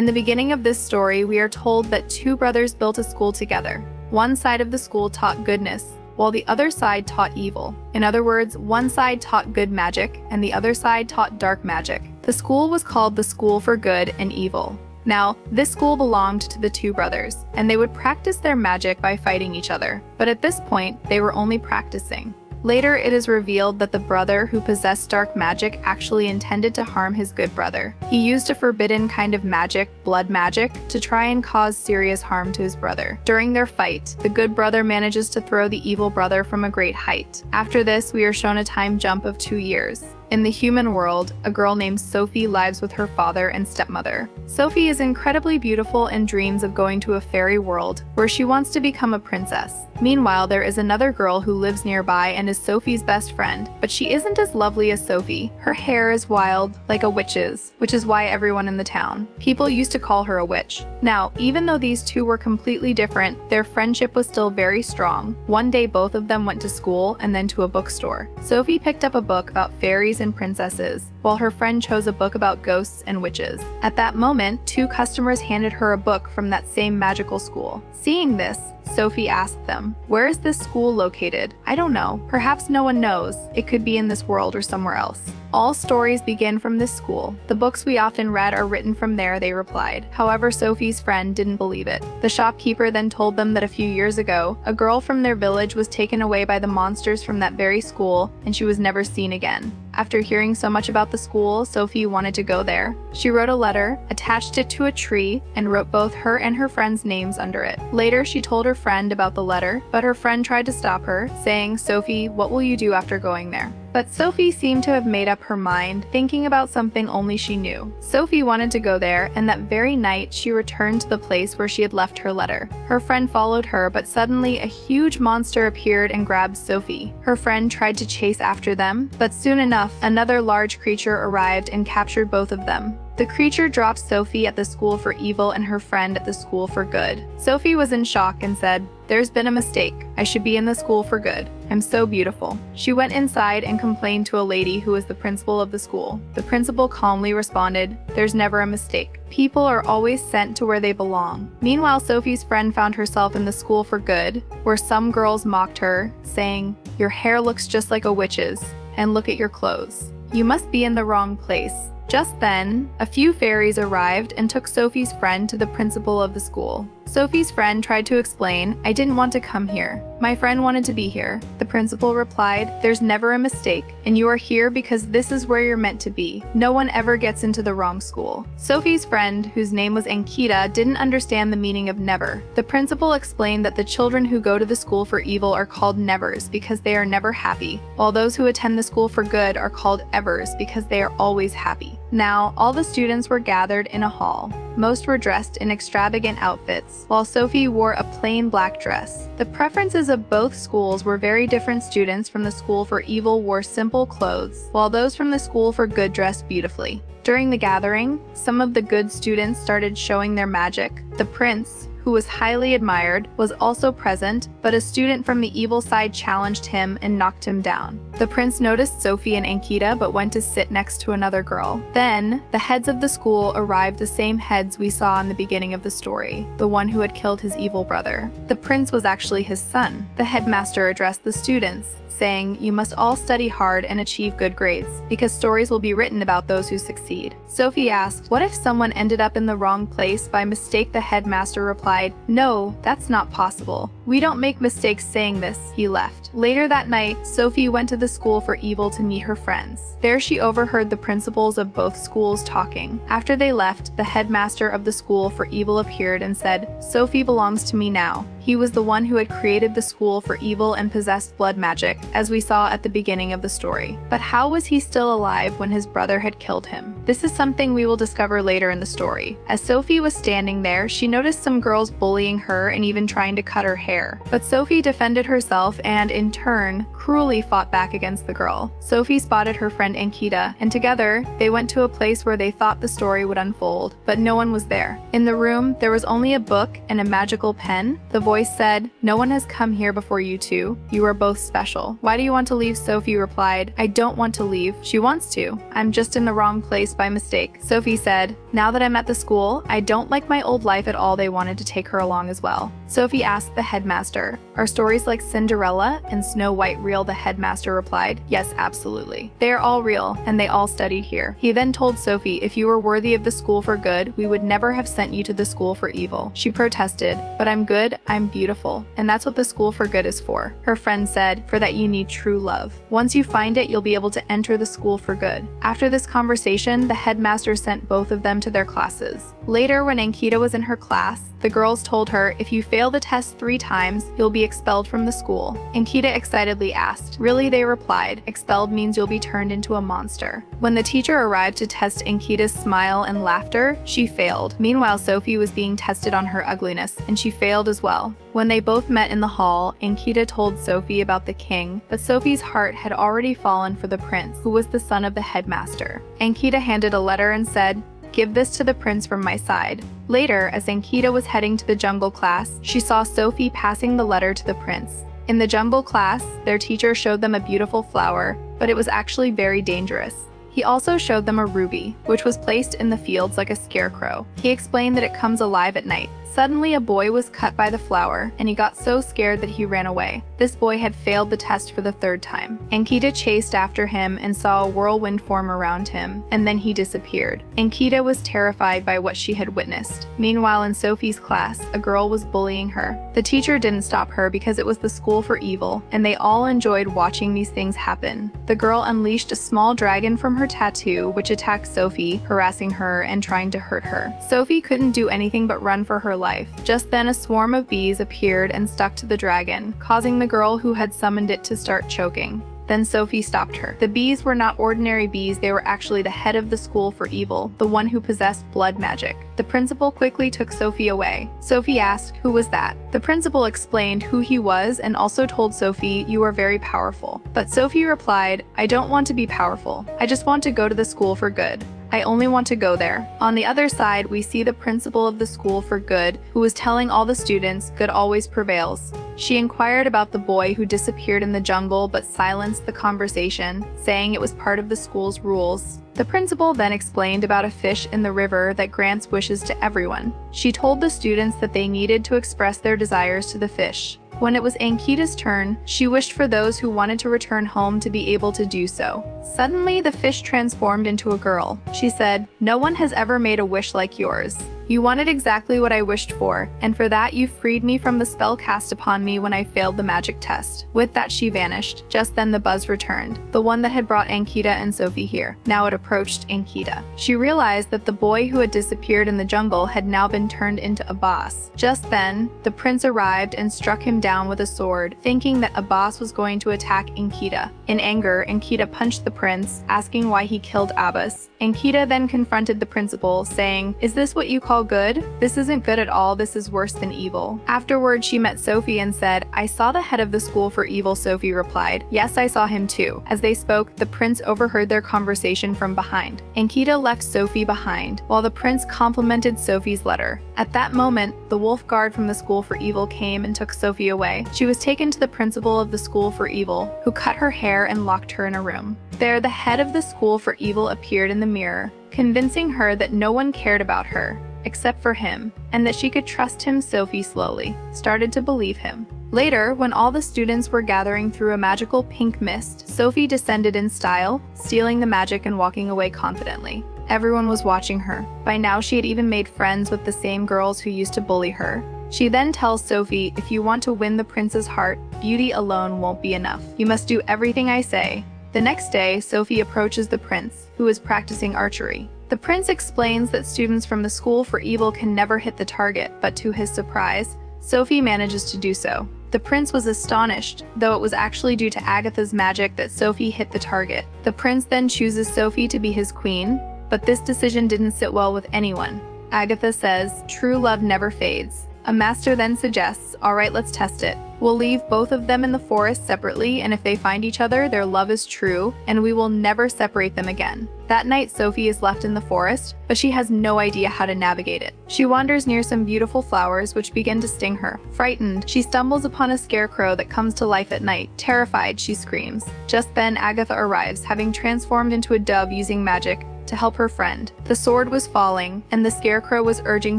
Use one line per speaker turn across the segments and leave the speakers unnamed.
In the beginning of this story, we are told that two brothers built a school together. One side of the school taught goodness, while the other side taught evil. In other words, one side taught good magic, and the other side taught dark magic. The school was called the School for Good and Evil. Now, this school belonged to the two brothers, and they would practice their magic by fighting each other. But at this point, they were only practicing. Later, it is revealed that the brother who possessed dark magic actually intended to harm his good brother. He used a forbidden kind of magic, blood magic, to try and cause serious harm to his brother. During their fight, the good brother manages to throw the evil brother from a great height. After this, we are shown a time jump of 2 years. In the human world, a girl named Sophie lives with her father and stepmother. Sophie is incredibly beautiful and dreams of going to a fairy world where she wants to become a princess. Meanwhile, there is another girl who lives nearby and is Sophie's best friend, but she isn't as lovely as Sophie. Her hair is wild, like a witch's, which is why everyone in the town. People used to call her a witch. Now, even though these two were completely different, their friendship was still very strong. One day, both of them went to school and then to a bookstore. Sophie picked up a book about fairies and princesses, while her friend chose a book about ghosts and witches. At that moment, two customers handed her a book from that same magical school. Seeing this, Sophie asked them, "Where is this school located?" "I don't know. Perhaps no one knows. It could be in this world or somewhere else." "All stories begin from this school. The books we often read are written from there," they replied. However, Sophie's friend didn't believe it. The shopkeeper then told them that a few years ago, a girl from their village was taken away by the monsters from that very school, and she was never seen again. After hearing so much about the school, Sophie wanted to go there. She wrote a letter, attached it to a tree, and wrote both her and her friend's names under it. Later, she told her friend about the letter, but her friend tried to stop her, saying, "Sophie, what will you do after going there?" But Sophie seemed to have made up her mind, thinking about something only she knew. Sophie wanted to go there, and that very night she returned to the place where she had left her letter. Her friend followed her, but suddenly a huge monster appeared and grabbed Sophie. Her friend tried to chase after them, but soon enough, another large creature arrived and captured both of them. The creature dropped Sophie at the school for evil and her friend at the school for good. Sophie was in shock and said, "There's been a mistake. I should be in the school for good. I'm so beautiful." She went inside and complained to a lady who was the principal of the school. The principal calmly responded, "There's never a mistake. People are always sent to where they belong." Meanwhile, Sophie's friend found herself in the school for good, where some girls mocked her, saying, "Your hair looks just like a witch's, and look at your clothes. You must be in the wrong place." Just then, a few fairies arrived and took Sophie's friend to the principal of the school. Sophie's friend tried to explain, "I didn't want to come here. My friend wanted to be here." The principal replied, "There's never a mistake, and you are here because this is where you're meant to be. No one ever gets into the wrong school." Sophie's friend, whose name was Ankita, didn't understand the meaning of never. The principal explained that the children who go to the school for evil are called nevers because they are never happy, while those who attend the school for good are called evers because they are always happy. Now, all the students were gathered in a hall. Most were dressed in extravagant outfits, while Sophie wore a plain black dress. The preferences of both schools were very different. Students from the school for evil wore simple clothes, while those from the school for good dressed beautifully. During the gathering, some of the good students started showing their magic. The prince, who was highly admired, was also present, but a student from the evil side challenged him and knocked him down. The prince noticed Sophie and Ankita but went to sit next to another girl. Then, the heads of the school arrived, the same heads we saw in the beginning of the story, the one who had killed his evil brother. The prince was actually his son. The headmaster addressed the students, saying, "You must all study hard and achieve good grades, because stories will be written about those who succeed." Sophie asked, "What if someone ended up in the wrong place by mistake?" The headmaster replied, "No, that's not possible. We don't make mistakes saying this." He left. Later that night, Sophie went to the school for evil to meet her friends. There she overheard the principals of both schools talking. After they left, the headmaster of the school for evil appeared and said, "Sophie belongs to me now." He was the one who had created the school for evil and possessed blood magic, as we saw at the beginning of the story. But how was he still alive when his brother had killed him? This is something we will discover later in the story. As Sophie was standing there, she noticed some girls bullying her and even trying to cut her hair. But Sophie defended herself and, in turn, cruelly fought back against the girl. Sophie spotted her friend Ankita, and together, they went to a place where they thought the story would unfold, but no one was there. In the room, there was only a book and a magical pen. The voice said, "No one has come here before you two. You are both special." "Why do you want to leave?" Sophie replied, "I don't want to leave. She wants to. I'm just in the wrong place by mistake. Sophie said, "Now that I'm at the school, I don't like my old life at all." They wanted to take her along as well. Sophie asked the headmaster, "Are stories like Cinderella and Snow White real?" The headmaster replied, "Yes, absolutely. They are all real, and they all studied here." He then told Sophie, "If you were worthy of the school for good, we would never have sent you to the school for evil." She protested, "But I'm good, I'm beautiful, and that's what the school for good is for." Her friend said, "For that you need true love. Once you find it, you'll be able to enter the school for good." After this conversation, the headmaster sent both of them to their classes. Later, when Ankita was in her class, the girls told her, "If you fail the test 3 times, you'll be expelled from the school." Ankita excitedly asked. "Really?" they replied. "Expelled means you'll be turned into a monster." When the teacher arrived to test Ankita's smile and laughter, she failed. Meanwhile, Sophie was being tested on her ugliness, and she failed as well. When they both met in the hall, Ankita told Sophie about the king, but Sophie's heart had already fallen for the prince, who was the son of the headmaster. Ankita handed a letter and said, "Give this to the prince from my side." Later, as Ankita was heading to the jungle class, she saw Sophie passing the letter to the prince. In the jungle class, their teacher showed them a beautiful flower, but it was actually very dangerous. He also showed them a ruby, which was placed in the fields like a scarecrow. He explained that it comes alive at night. Suddenly, a boy was cut by the flower, and he got so scared that he ran away. This boy had failed the test for the 3rd time. Ankita chased after him and saw a whirlwind form around him, and then he disappeared. Ankita was terrified by what she had witnessed. Meanwhile, in Sophie's class, a girl was bullying her. The teacher didn't stop her because it was the school for evil, and they all enjoyed watching these things happen. The girl unleashed a small dragon from her tattoo, which attacked Sophie, harassing her and trying to hurt her. Sophie couldn't do anything but run for her life. Just then, a swarm of bees appeared and stuck to the dragon, causing the girl who had summoned it to start choking. Then Sophie stopped her. The bees were not ordinary bees, they were actually the head of the school for evil, the one who possessed blood magic. The principal quickly took Sophie away. Sophie asked, "Who was that?" The principal explained who he was and also told Sophie, "You are very powerful." But Sophie replied, "I don't want to be powerful. I just want to go to the school for good. I only want to go there." On the other side, we see the principal of the school for good, who was telling all the students good always prevails. She inquired about the boy who disappeared in the jungle but silenced the conversation, saying it was part of the school's rules. The principal then explained about a fish in the river that grants wishes to everyone. She told the students that they needed to express their desires to the fish. When it was Ankita's turn, she wished for those who wanted to return home to be able to do so. Suddenly, the fish transformed into a girl. She said, "No one has ever made a wish like yours. You wanted exactly what I wished for, and for that you freed me from the spell cast upon me when I failed the magic test." With that, she vanished. Just then the buzz returned, the one that had brought Ankita and Sophie here. Now it approached Ankita. She realized that the boy who had disappeared in the jungle had now been turned into a boss. Just then, the prince arrived and struck him down with a sword, thinking that a boss was going to attack Ankita. In anger, Ankita punched the prince, asking why he killed Abbas. Ankita then confronted the principal, saying, "Is this what you call good? This isn't good at all, this is worse than evil." Afterward, she met Sophie and said, "I saw the head of the school for evil." Sophie replied, "Yes, I saw him too." As they spoke, the prince overheard their conversation from behind. Ankita left Sophie behind, while the prince complimented Sophie's letter. At that moment, the wolf guard from the school for evil came and took Sophie away. She was taken to the principal of the school for evil, who cut her hair and locked her in a room. There, the head of the school for evil appeared in the mirror, convincing her that no one cared about her, except for him, and that she could trust him. Sophie slowly started to believe him. Later, when all the students were gathering through a magical pink mist, Sophie descended in style, stealing the magic and walking away confidently. Everyone was watching her. By now, she had even made friends with the same girls who used to bully her. She then tells Sophie, "If you want to win the prince's heart, beauty alone won't be enough. You must do everything I say." The next day, Sophie approaches the prince, who is practicing archery. The prince explains that students from the school for evil can never hit the target, but to his surprise, Sophie manages to do so. The prince was astonished, though it was actually due to Agatha's magic that Sophie hit the target. The prince then chooses Sophie to be his queen, but this decision didn't sit well with anyone. Agatha says, "True love never fades." A master then suggests, "All right, let's test it. We'll leave both of them in the forest separately, and if they find each other, their love is true, and we will never separate them again." That night, Sophie is left in the forest, but she has no idea how to navigate it. She wanders near some beautiful flowers, which begin to sting her. Frightened, she stumbles upon a scarecrow that comes to life at night. Terrified, she screams. Just then, Agatha arrives, having transformed into a dove using magic, to help her friend. The sword was falling, and the scarecrow was urging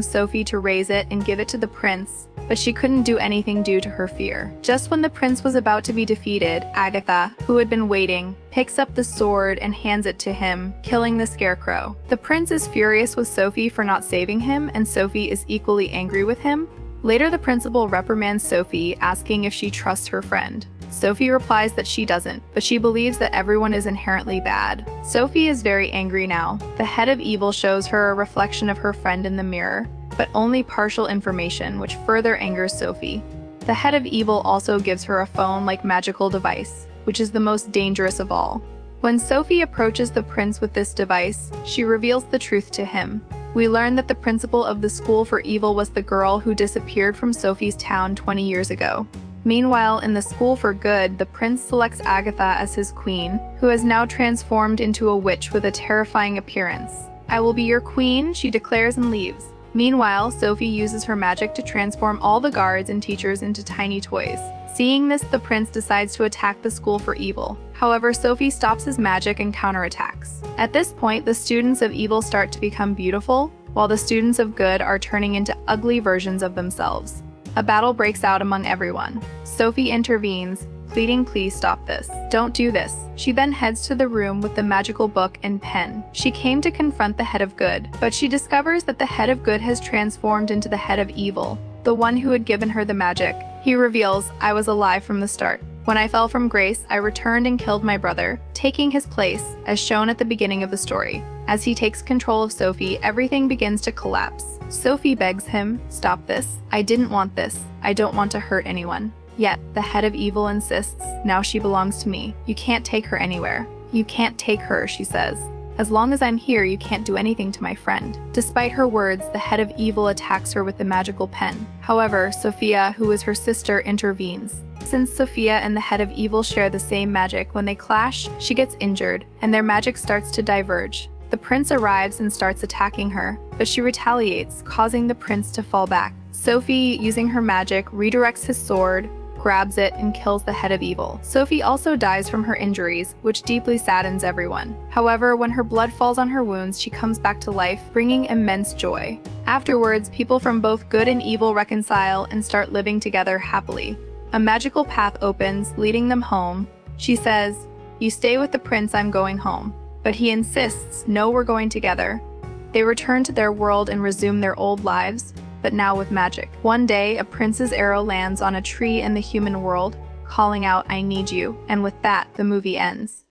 Sophie to raise it and give it to the prince, but she couldn't do anything due to her fear. Just when the prince was about to be defeated, Agatha, who had been waiting, picks up the sword and hands it to him, killing the scarecrow. The prince is furious with Sophie for not saving him, and Sophie is equally angry with him. Later, the principal reprimands Sophie, asking if she trusts her friend. Sophie replies that she doesn't, but she believes that everyone is inherently bad. Sophie is very angry now. The head of evil shows her a reflection of her friend in the mirror, but only partial information, which further angers Sophie. The head of evil also gives her a phone-like magical device, which is the most dangerous of all. When Sophie approaches the prince with this device, she reveals the truth to him. We learn that the principal of the school for evil was the girl who disappeared from Sophie's town 20 years ago. Meanwhile, in the school for good, the prince selects Agatha as his queen, who has now transformed into a witch with a terrifying appearance. "I will be your queen," she declares and leaves. Meanwhile, Sophie uses her magic to transform all the guards and teachers into tiny toys. Seeing this, the prince decides to attack the school for evil. However, Sophie stops his magic and counterattacks. At this point, the students of evil start to become beautiful, while the students of good are turning into ugly versions of themselves. A battle breaks out among everyone. Sophie intervenes, pleading, "Please stop this. Don't do this." She then heads to the room with the magical book and pen. She came to confront the head of good, but she discovers that the head of good has transformed into the head of evil, the one who had given her the magic. He reveals, "I was alive from the start. When I fell from grace, I returned and killed my brother, taking his place, as shown at the beginning of the story." As he takes control of Sophie, everything begins to collapse. Sophie begs him, "Stop this. I didn't want this. I don't want to hurt anyone." Yet, the head of evil insists, "Now she belongs to me. You can't take her anywhere." "You can't take her," she says. "As long as I'm here, you can't do anything to my friend." Despite her words, the head of evil attacks her with the magical pen. However, Sophia, who is her sister, intervenes. Since Sophia and the head of evil share the same magic, when they clash, she gets injured, and their magic starts to diverge. The prince arrives and starts attacking her, but she retaliates, causing the prince to fall back. Sophie, using her magic, redirects his sword, grabs it, and kills the head of evil. Sophie also dies from her injuries, which deeply saddens everyone. However, when her blood falls on her wounds, she comes back to life, bringing immense joy. Afterwards, people from both good and evil reconcile and start living together happily. A magical path opens, leading them home. She says, "You stay with the prince, I'm going home." But he insists, "No, we're going together." They return to their world and resume their old lives, but now with magic. One day, a prince's arrow lands on a tree in the human world, calling out, "I need you." And with that, the movie ends.